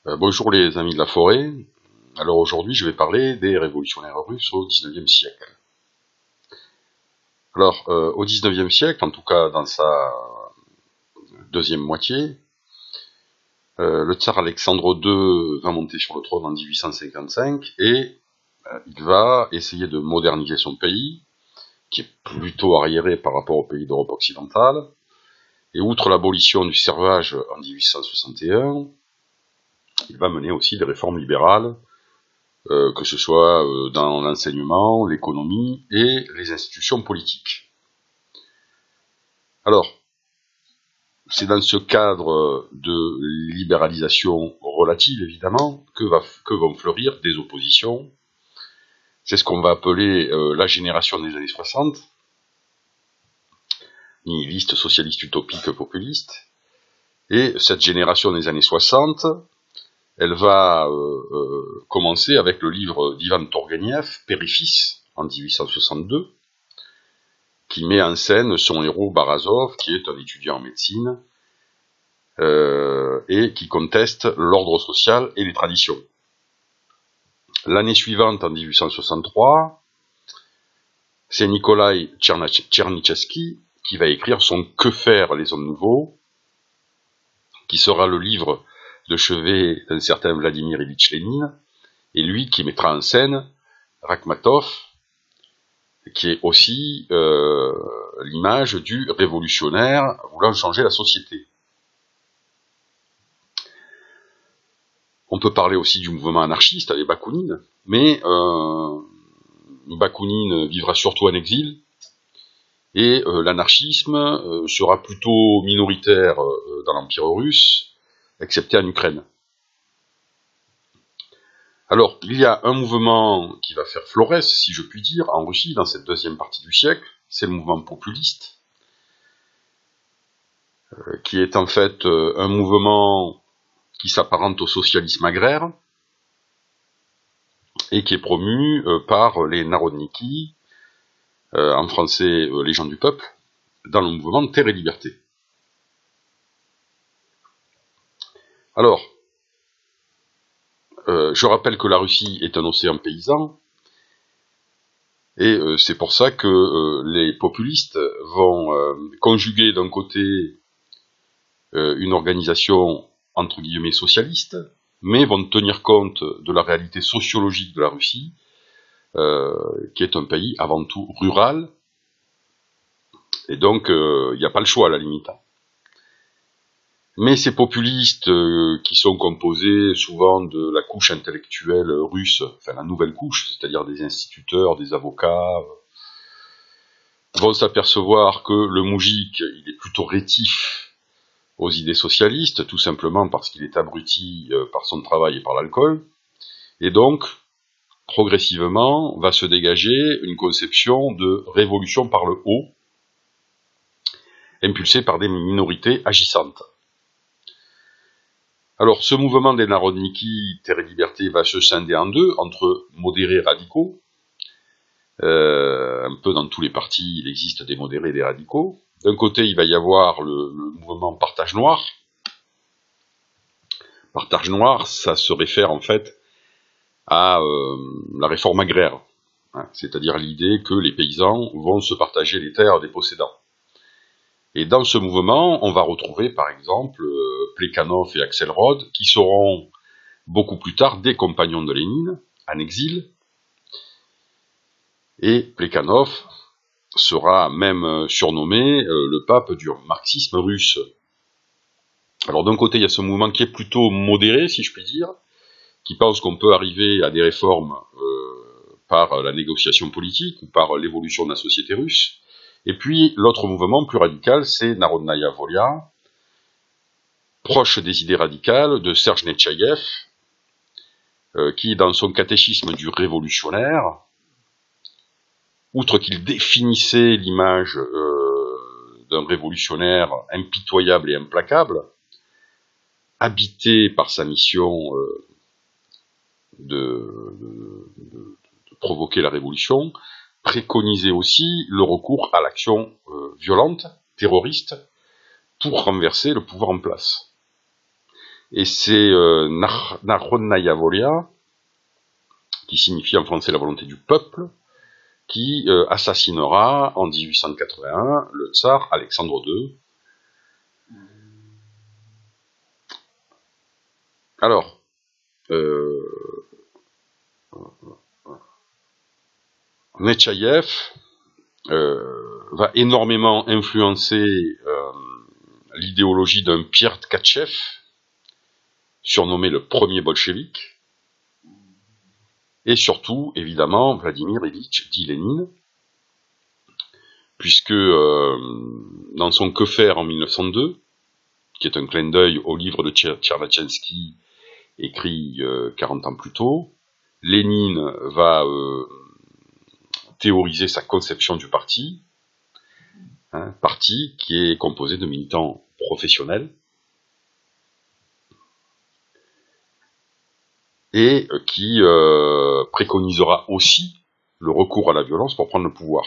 Bonjour les amis de la forêt. Alors aujourd'hui je vais parler des révolutionnaires russes au XIXe siècle. Alors au XIXe siècle, en tout cas dans sa deuxième moitié, le tsar Alexandre II va monter sur le trône en 1855 et il va essayer de moderniser son pays, qui est plutôt arriéré par rapport aux pays d'Europe occidentale. Et outre l'abolition du servage en 1861, il va mener aussi des réformes libérales, que ce soit dans l'enseignement, l'économie et les institutions politiques. Alors, c'est dans ce cadre de libéralisation relative, évidemment, que vont fleurir des oppositions. C'est ce qu'on va appeler la génération des années 60, nihiliste, socialiste, utopique, populiste. Et cette génération des années 60, elle va commencer avec le livre d'Ivan Turgenev, Père et Fils, en 1862, qui met en scène son héros Barazov, qui est un étudiant en médecine, et qui conteste l'ordre social et les traditions. L'année suivante, en 1863, c'est Nikolai Tchernychevsky qui va écrire son « Que faire les hommes nouveaux », qui sera le livre de chevet d'un certain Vladimir Ilitch Lénine, et lui qui mettra en scène Rakhmatov, qui est aussi l'image du révolutionnaire voulant changer la société. On peut parler aussi du mouvement anarchiste avec Bakounine, mais Bakounine vivra surtout en exil, et l'anarchisme sera plutôt minoritaire dans l'Empire russe, excepté en Ukraine. Alors, il y a un mouvement qui va faire florès, si je puis dire, en Russie, dans cette deuxième partie du siècle, c'est le mouvement populiste, qui est en fait un mouvement qui s'apparente au socialisme agraire, et qui est promu par les Narodniki, en français les gens du peuple, dans le mouvement Terre et Liberté. Alors, je rappelle que la Russie est un océan paysan, et c'est pour ça que les populistes vont conjuguer d'un côté une organisation entre guillemets socialiste, mais vont tenir compte de la réalité sociologique de la Russie, qui est un pays avant tout rural, et donc il n'y a pas le choix à la limite. Mais ces populistes qui sont composés souvent de la couche intellectuelle russe, enfin la nouvelle couche, c'est-à-dire des instituteurs, des avocats, vont s'apercevoir que le moujik, il est plutôt rétif aux idées socialistes, tout simplement parce qu'il est abruti par son travail et par l'alcool, et donc, progressivement, va se dégager une conception de révolution par le haut, impulsée par des minorités agissantes. Alors, ce mouvement des Narodniki, Terre et Liberté, va se scinder en deux, entre modérés et radicaux. Un peu dans tous les partis, il existe des modérés et des radicaux. D'un côté, il va y avoir le mouvement Partage Noir. Partage Noir, ça se réfère en fait à la réforme agraire, hein, c'est-à-dire l'idée que les paysans vont se partager les terres des possédants. Et dans ce mouvement, on va retrouver par exemple Plekhanov et Axelrod, qui seront beaucoup plus tard des compagnons de Lénine, en exil. Et Plekhanov sera même surnommé le pape du marxisme russe. Alors d'un côté, il y a ce mouvement qui est plutôt modéré, si je puis dire, qui pense qu'on peut arriver à des réformes par la négociation politique ou par l'évolution de la société russe. Et puis l'autre mouvement plus radical, c'est Narodnaya Volia, proche des idées radicales de Serge Netchaïev, qui, dans son catéchisme du révolutionnaire, outre qu'il définissait l'image d'un révolutionnaire impitoyable et implacable, habité par sa mission de provoquer la révolution, préconisait aussi le recours à l'action violente, terroriste, pour renverser le pouvoir en place. Et c'est Narodnaya Volia, qui signifie en français la volonté du peuple, qui assassinera en 1881 le tsar Alexandre II. Alors, Nechayev va énormément influencer l'idéologie d'un Pierre Tkatchev, surnommé le premier bolchevique, et surtout, évidemment, Vladimir Ilyich dit Lénine, puisque dans son Que faire en 1902, qui est un clin d'œil au livre de Tchervatchensky, écrit 40 ans plus tôt, Lénine va théoriser sa conception du parti, parti qui est composé de militants professionnels, et qui préconisera aussi le recours à la violence pour prendre le pouvoir.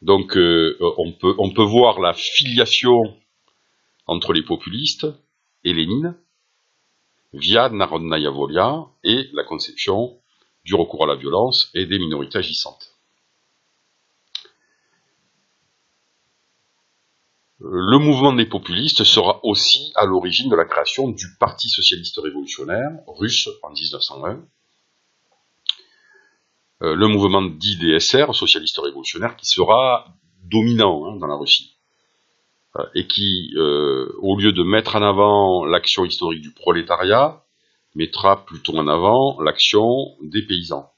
Donc on peut voir la filiation entre les populistes et Lénine via Narodnaya Volia et la conception du recours à la violence et des minorités agissantes. Le mouvement des populistes sera aussi à l'origine de la création du Parti socialiste révolutionnaire russe en 1901, le mouvement dit DSR, socialiste révolutionnaire, qui sera dominant dans la Russie, et qui, au lieu de mettre en avant l'action historique du prolétariat, mettra plutôt en avant l'action des paysans.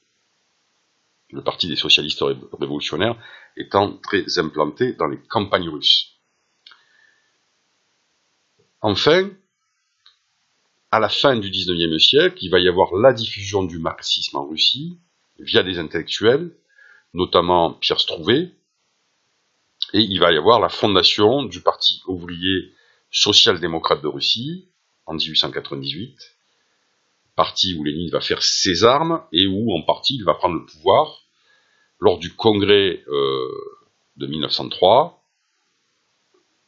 Le Parti des socialistes révolutionnaires étant très implanté dans les campagnes russes. Enfin, à la fin du XIXe siècle, il va y avoir la diffusion du marxisme en Russie via des intellectuels, notamment Pierre Strouvé, et il va y avoir la fondation du Parti ouvrier social-démocrate de Russie en 1898, parti où Lénine va faire ses armes et où en partie il va prendre le pouvoir lors du congrès de 1903,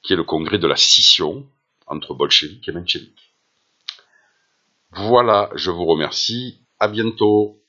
qui est le congrès de la scission entre bolcheviks et mencheviks. Voilà, je vous remercie, à bientôt.